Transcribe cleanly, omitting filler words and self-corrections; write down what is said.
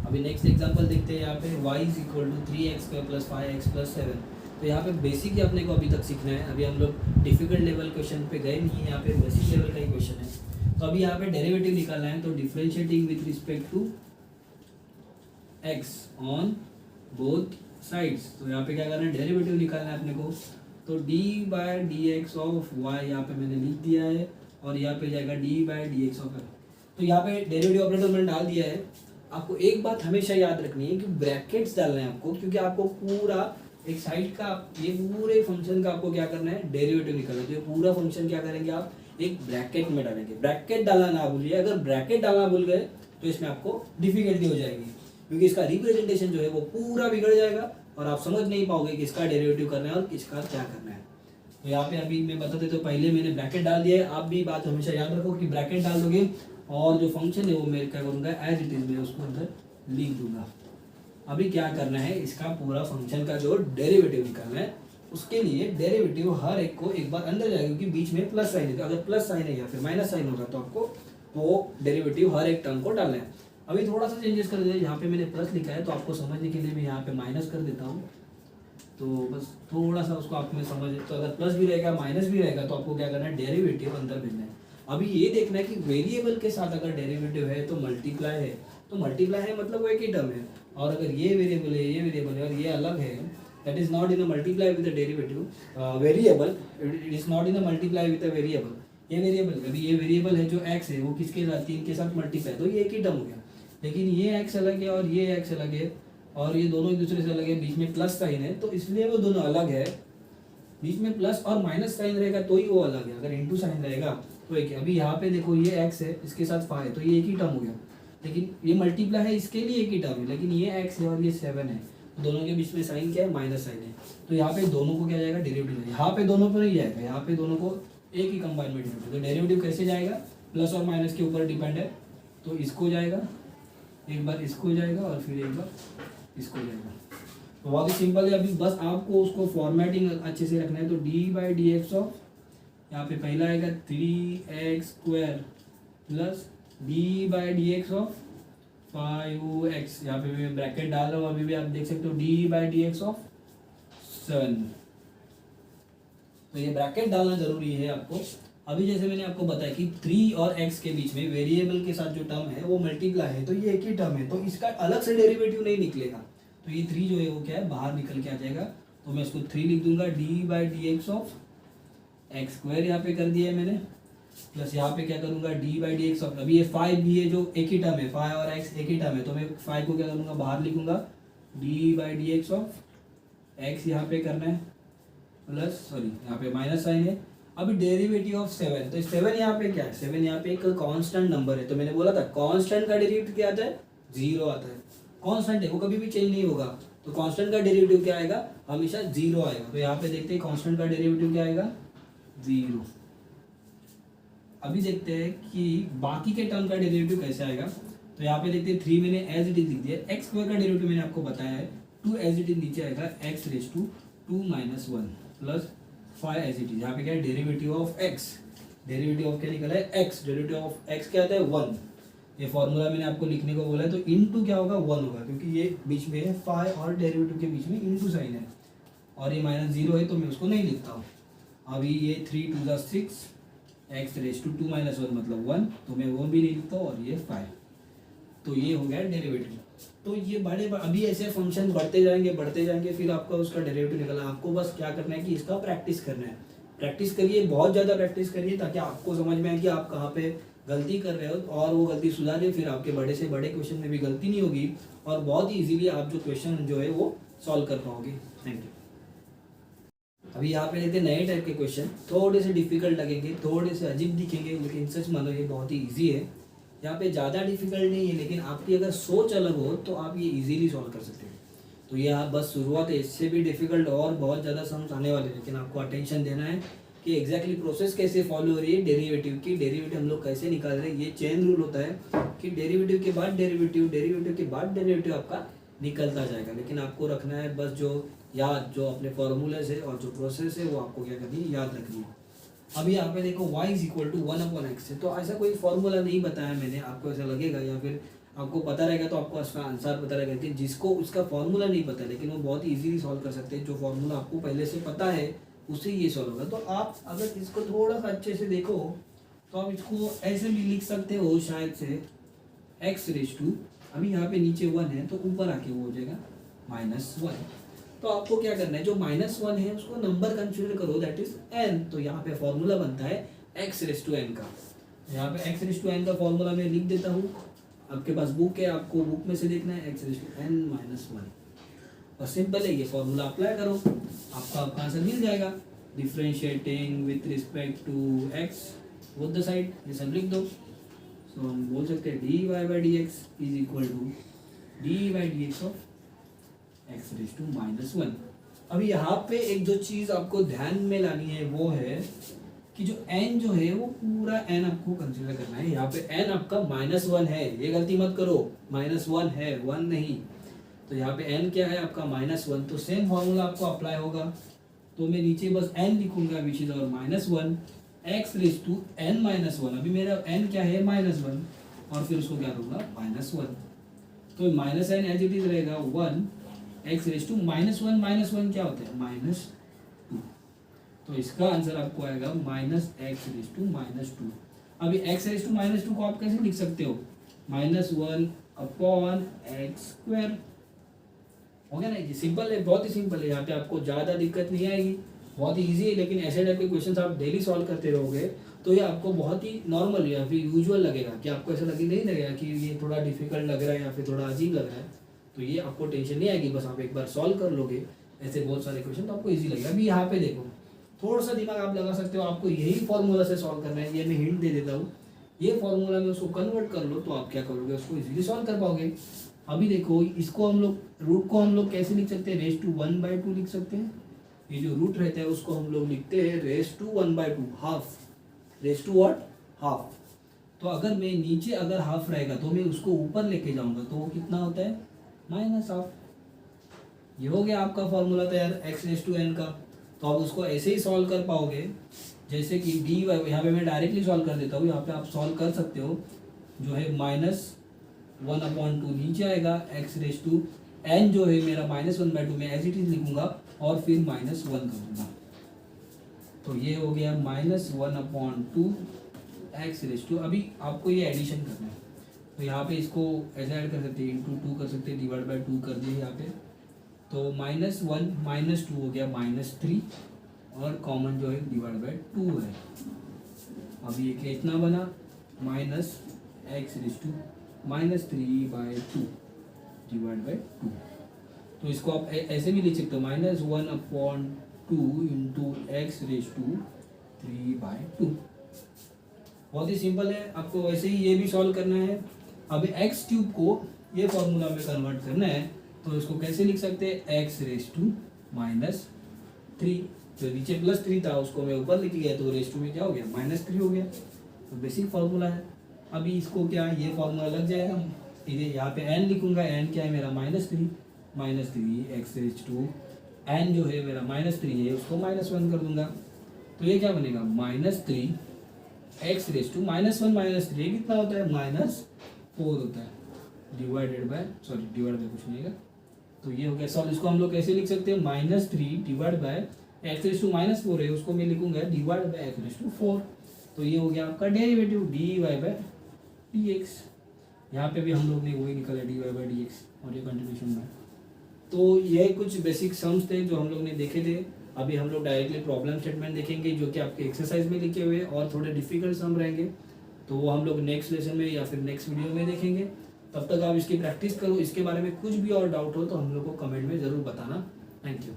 अभी next example देखते हैं। यहाँ पे y is equal to 3x² plus 5x plus 7। तो यहाँ पे बेसिक ही अपने को अभी तक सीखना है। अभी हम लोग डिफिकल्ट लेवल क्वेश्चन पे गए नहीं, यहाँ पे बेसिक लेवल का ही क्वेश्चन है। तो अभी यहाँ पे डेरिवेटिव निकालना है। तो differentiating with respect to x on both sides. तो यहाँ पे क्या करना है, डेरिवेटिव निकालना है अपने को। तो d/dx ऑफ y यहाँ पे मैंने लिख दिया है, और यहाँ पे जाएगा d/dx ऑफ y। तो यहाँ पे डेरिवेटिव ऑपरेटर मैंने डाल दिया है। आपको एक बात हमेशा याद रखनी है कि ब्रैकेट्स डालना है आपको, क्योंकि आपको पूरा एक साइड का ये पूरे फंक्शन का आपको क्या करना है, डेरिवेटिव निकालना है। तो ये पूरा फंक्शन क्या करेंगे आप, एक ब्रैकेट में डालेंगे। ब्रैकेट डालना ना भूलिए, अगर ब्रैकेट डालना भूल गए तो इसमें आपको डिफिकल्टी हो जाएगी, क्योंकि इसका रिप्रेजेंटेशन जो है वो पूरा बिगड़ जाएगा और आप समझ नहीं पाओगे किसका डेरिवेटिव करना है और किसका क्या करना है। तो यहाँ पे अभी मैं बता देता हूँ, पहले मैंने ब्रैकेट डाल दिया है। आप भी बात हमेशा याद रखो कि ब्रैकेट डाल दोगे और जो फंक्शन है वो मैं क्या करूँगा, एज इट इज मैं उसको अंदर लिख दूंगा। अभी क्या करना है, इसका पूरा फंक्शन का जो डेरिवेटिव निकालना है, उसके लिए डेरिवेटिव हर एक को एक बार अंदर जाएगा, क्योंकि बीच में प्लस साइन है। तो अगर प्लस साइन है या फिर माइनस साइन होगा तो आपको वो डेरिवेटिव हर एक टर्म को डालना है। अभी थोड़ा सा चेंजेस कर दिया, यहाँ पे मैंने प्लस लिखा है, तो आपको समझने के लिए मैं यहाँ पे माइनस कर देता हूँ। तो बस थोड़ा सा उसको आप में समझ, तो अगर प्लस भी रहेगा माइनस भी रहेगा तो आपको क्या करना है, डेरिवेटिव अंदर भेजना है। अभी ये देखना है कि वेरिएबल के साथ अगर डेरिवेटिव है तो मल्टीप्लाई है, तो मल्टीप्लाई है मतलब वो एक ही टर्म है। और अगर ये वेरिएबल है, ये वेरिएबल है और ये अलग है, that is not in a multiply with a derivative variable, it is not in a multiply with a variable. ये वेरिएबल, अभी ये वेरिएबल है जो x है, वो किसके साथ, 3 के साथ मल्टीप्लाई, तो ये एक ही टर्म हो गया। लेकिन ये x अलग है और ये x अलग है, और ये दोनों एक दूसरे से अलग है, बीच में प्लस साइन है, तो इसलिए वो दोनों अलग है। बीच में प्लस और माइनस साइन रहेगा तो ही वो अलग है, अगर इंटू साइन रहेगा तो एक है। अभी यहाँ पे देखो ये x है, इसके साथ 5 है, तो ये एक ही टर्म हो गया। लेकिन ये मल्टीप्लाई है, इसके लिए एक ही टर्म है, लेकिन ये x है और ये 7 है, तो दोनों के बीच में साइन क्या है, माइनस साइन है। तो यहाँ पे दोनों को क्या जाएगा, डेरिवेटिव जाएगा। यहाँ पे दोनों पर नहीं जाएगा, यहाँ पे दोनों को एक ही कंबाइन में डेरिवेटिव। तो डेरिवेटिव कैसे जाएगा, प्लस और माइनस के ऊपर डिपेंड है। तो इसको जाएगा, एक बार इसको जाएगा और फिर एक बार इसको जाएगा। तो बहुत ही सिंपल है। अभी बस आपको उसको फॉर्मेटिंग अच्छे से रखना है। तो d/dx ऑफ, यहाँ पे पहला आएगा 3x² plus d/dx of 5x। यहाँ पे मैं ब्रैकेट डाल रहा हूँ, अभी भी आप देख सकते हो d/dx ऑफ 7। तो ये ब्रैकेट डालना जरूरी है आपको। अभी जैसे मैंने आपको बताया कि 3 और x के बीच में वेरिएबल के साथ जो टर्म है वो मल्टीप्लाई है, तो ये एक ही टर्म है, तो इसका अलग से डेरिवेटिव नहीं निकलेगा। तो ये 3 जो है वो क्या है, बाहर निकल के आ जाएगा। तो मैं इसको 3 लिख दूंगा, d/dx ऑफ x² यहाँ पे कर दिया है मैंने, प्लस यहाँ पे क्या करूँगा, d/dx ऑफ, अभी ये 5 भी है जो एक ही टर्म है, 5 और x एक ही टर्म है, तो मैं 5 को क्या करूँगा, बाहर लिखूंगा, d/dx ऑफ x यहाँ पे करना है, प्लस सॉरी यहाँ पे माइनस साइन है। अभी डेरिवेटिव ऑफ 7, तो 7 यहाँ पे क्या है, 7 यहाँ पे एक कांस्टेंट नंबर है। तो मैंने बोला था कांस्टेंट का डेरिवेटिव क्या आता है, 0 आता है। कांस्टेंट है वो कभी भी चेंज नहीं होगा, तो कांस्टेंट का डेरिवेटिव क्या आएगा, हमेशा 0 आएगा। तो यहाँ पे देखते हैं कांस्टेंट का डेरिवेटिव क्या आएगा, 0। अभी देखते हैं कि बाकी के टर्म का डेरिवेटिव कैसे आएगा। तो यहाँ पे देखते हैं 3 मैंने एज इट इज लिख दिया, x² का डेरिवेटिव मैंने आपको बताया है, 2 एज इट इज नीचे आएगा, x⁻² - 1 plus 5 as it is. यहाँ पे क्या है, derivative of x, derivative of क्या निकला है, x, डेरिवेटिव ऑफ x क्या आता है, 1। ये फॉर्मूला मैंने आपको लिखने को बोला है, तो इनटू क्या होगा, 1 होगा, क्योंकि ये बीच में है 5 और डेरिवेटिव के बीच में इनटू साइन है, और ये -0 है तो मैं उसको नहीं लिखता हूँ। अभी ये 3 × 2 = 6, x⁻² - 1 मतलब 1, तो मैं वो भी नहीं लिखता हूँ, और ये 5। तो ये हो गया डेरिवेटिव। तो ये बड़े अभी ऐसे फंक्शन बढ़ते जाएंगे, फिर आपका उसका डेरिवेटिव निकलना। आपको बस क्या करना है कि इसका प्रैक्टिस करना है। प्रैक्टिस करिए, बहुत ज़्यादा प्रैक्टिस करिए, ताकि आपको समझ में आए कि आप कहाँ पे गलती कर रहे हो और वो गलती सुधारिए। फिर आपके बड़े से बड़े क्वेश्चन में भी गलती नहीं होगी और बहुत ही इजीली आप जो क्वेश्चन जो है वो सॉल्व कर पाओगे। Thank you. अभी यहाँ पे लेते हैं नए टाइप के क्वेश्चन, थोड़े से डिफिकल्ट लगेंगे, थोड़े से अजीब दिखेंगे, लेकिन सच मानो ये बहुत ही ईजी है। यहाँ पे ज़्यादा डिफिकल्ट नहीं है, लेकिन आपकी अगर सोच अलग हो तो आप ये इजीली सॉल्व कर सकते हैं। तो ये आप बस शुरुआत है, इससे भी डिफिकल्ट और बहुत ज़्यादा सम्स आने वाले, लेकिन आपको अटेंशन देना है कि एग्जैक्टली प्रोसेस कैसे फॉलो हो रही है डेरिवेटिव की, डेरिवेटिव हम लोग कैसे निकाल रहे हैं। ये चेन रूल होता है कि डेरिवेटिव के बाद डेरिवेटिव, डेरिवेटिव के बाद डेरिवेटिव आपका निकलता जाएगा, लेकिन आपको रखना है बस जो याद, जो अपने फॉर्मूले से और जो प्रोसेस है वो आपको क्या करनी है, याद रखनी है। अभी यहाँ पे देखो y is equal to 1/x है, तो ऐसा कोई फॉर्मूला नहीं बताया मैंने, आपको ऐसा लगेगा या फिर आपको पता रहेगा तो आपको उसका आंसर पता रहेगा कि जिसको उसका फॉर्मूला नहीं पता लेकिन वो बहुत इजीली सॉल्व कर सकते हैं, जो फॉर्मूला आपको पहले से पता है उससे ये सॉल्व होगा। तो आप अगर इसको थोड़ा सा अच्छे से देखो तो आप इसको ऐसे भी लिख सकते हो शायद से x⁻², अभी यहाँ पे नीचे 1 है तो ऊपर आके वो हो जाएगा -1। तो आपको क्या करना है, जो -1 है उसको नंबर कंसीडर करो, दैट इज n। तो यहाँ पे फॉर्मूला बनता है x⁻n का। यहाँ पे x⁻n का फॉर्मूला मैं लिख देता हूँ, आपके पास बुक है, आपको बुक में से देखना है x⁻n-1 और सिंपल है, ये फॉर्मूला अप्लाई करो, आपका आंसर मिल जाएगा। Differentiating with respect to x both the side, ये सब लिख दो। सो हम बोल सकते हैं dy/dx is equal to dy/dx of x⁻⁻1। अभी यहाँ पे एक जो चीज़ आपको ध्यान में लानी है वो है कि जो n जो है वो पूरा n आपको कंसीडर करना है। यहाँ पे n आपका -1 है, ये गलती मत करो, -1 है, 1 नहीं। तो यहाँ पे n क्या है आपका -1, तो सेम फॉर्मूला आपको अप्लाई होगा। तो मैं नीचे बस n लिखूंगा विच इज और -1 x⁻n-1। अभी मेरा n क्या है -1 और फिर उसको क्या दूंगा -1, तो -n एज इट इज रहेगा 1 x⁻⁻1 क्या होता है -2, तो इसका आंसर आपको आएगा -x⁻²। अभी x⁻² को आप कैसे लिख सकते हो, -1/x²। हो गया ना, ये सिंपल है, बहुत ही सिंपल है, यहाँ पे आपको ज़्यादा दिक्कत नहीं आएगी, बहुत ही ईजी है। लेकिन ऐसे टाइप के क्वेश्चन आप डेली सॉल्व करते रहोगे तो ये आपको बहुत ही नॉर्मल या फिर यूजुअल लगेगा, कि आपको ऐसा नहीं लगेगा कि ये थोड़ा डिफिकल्ट लग रहा है या फिर थोड़ा अजीब लग रहा है, तो ये आपको टेंशन नहीं आएगी। बस आप एक बार सॉल्व कर लोगे ऐसे बहुत सारे क्वेश्चन तो आपको ईजी लगेगा। अभी यहाँ पे देखो, थोड़ा सा दिमाग आप लगा सकते हो, आपको यही फॉर्मूला से सॉल्व करना है, ये मैं हिंट दे देता हूँ, ये फॉर्मूला में उसको कन्वर्ट कर लो तो आप क्या करोगे, उसको इजीली सॉल्व कर पाओगे। अभी देखो, इसको हम लोग रूट को हम लोग कैसे लिख सकते हैं, (1/2) लिख सकते हैं। ये जो रूट रहता है उसको हम लोग लिखते हैं (1/2), हाफ, हाफ। तो अगर मैं नीचे अगर हाफ रहेगा तो मैं उसको ऊपर लेके जाऊंगा तो वो कितना होता है -हाफ। ये हो गया आपका फॉर्मूला तैयार x⁻n का। तो आप उसको ऐसे ही सॉल्व कर पाओगे जैसे कि dy, यहाँ पे मैं डायरेक्टली सॉल्व कर देता हूँ, यहाँ पे आप सॉल्व कर सकते हो, जो है -1/2 नीचे आएगा, x⁻n जो है मेरा -1/2 में एज इट इज लिखूंगा और फिर -1 कर दूंगा। तो ये हो गया -1/2 x⁻²। अभी आपको ये एडिशन करना है, तो यहाँ पे इसको ऐसे ऐड कर सकते हैं, × 2 कर सकते हैं, /2 कर दिए यहाँ पे। तो -1 -2 हो गया -3 और कॉमन जो है /2 है। अब ये कितना बना -x⁻³ (3/2)/2। तो इसको आप ऐसे भी लिख सकते हो, -1/2 × x⁻³ बहुत ही सिंपल है, आपको वैसे ही ये भी सॉल्व करना है। अब x³ को ये फॉर्मूला में कन्वर्ट करना है, तो इसको कैसे लिख सकते हैं, x⁻³ तो नीचे +3 था उसको मैं ऊपर लिख लिया, तो रेस टू में क्या हो गया -3 हो गया। तो बेसिक फार्मूला है। अभी इसको क्या ये फार्मूला लग जाएगा, इधर यहाँ पे n लिखूंगा, n क्या है मेरा -3 x⁻², n जो है मेरा -3 है उसको -1 कर दूंगा, तो ये क्या बनेगा -3 x⁻⁻1 -3 कितना होता है -4 होता है, डिवाइड बाय कुछ नहीं है। तो ये हो गया सॉल्व। इसको हम लोग कैसे लिख सकते हैं, -3 डिवाइड बाय x⁻⁻4 है उसको मैं लिखूंगा डिवाइड बाय x⁻⁴। तो ये हो गया आपका डेरिवेटिव dy/dx। यहाँ पे भी हम लोग ने वही निकाला dy/dx और ये कंटिन्यूशन में। तो ये कुछ बेसिक सम्स थे जो हम लोग ने देखे थे। अभी हम लोग डायरेक्टली प्रॉब्लम स्टेटमेंट देखेंगे जो कि आपके एक्सरसाइज में लिखे हुए और थोड़े डिफिकल्ट सम रहेंगे, तो वो हम लोग नेक्स्ट लेसन में या फिर नेक्स्ट वीडियो में देखेंगे। तब तक आप इसकी प्रैक्टिस करो। इसके बारे में कुछ भी और डाउट हो तो हम लोग को कमेंट में ज़रूर बताना। Thank you.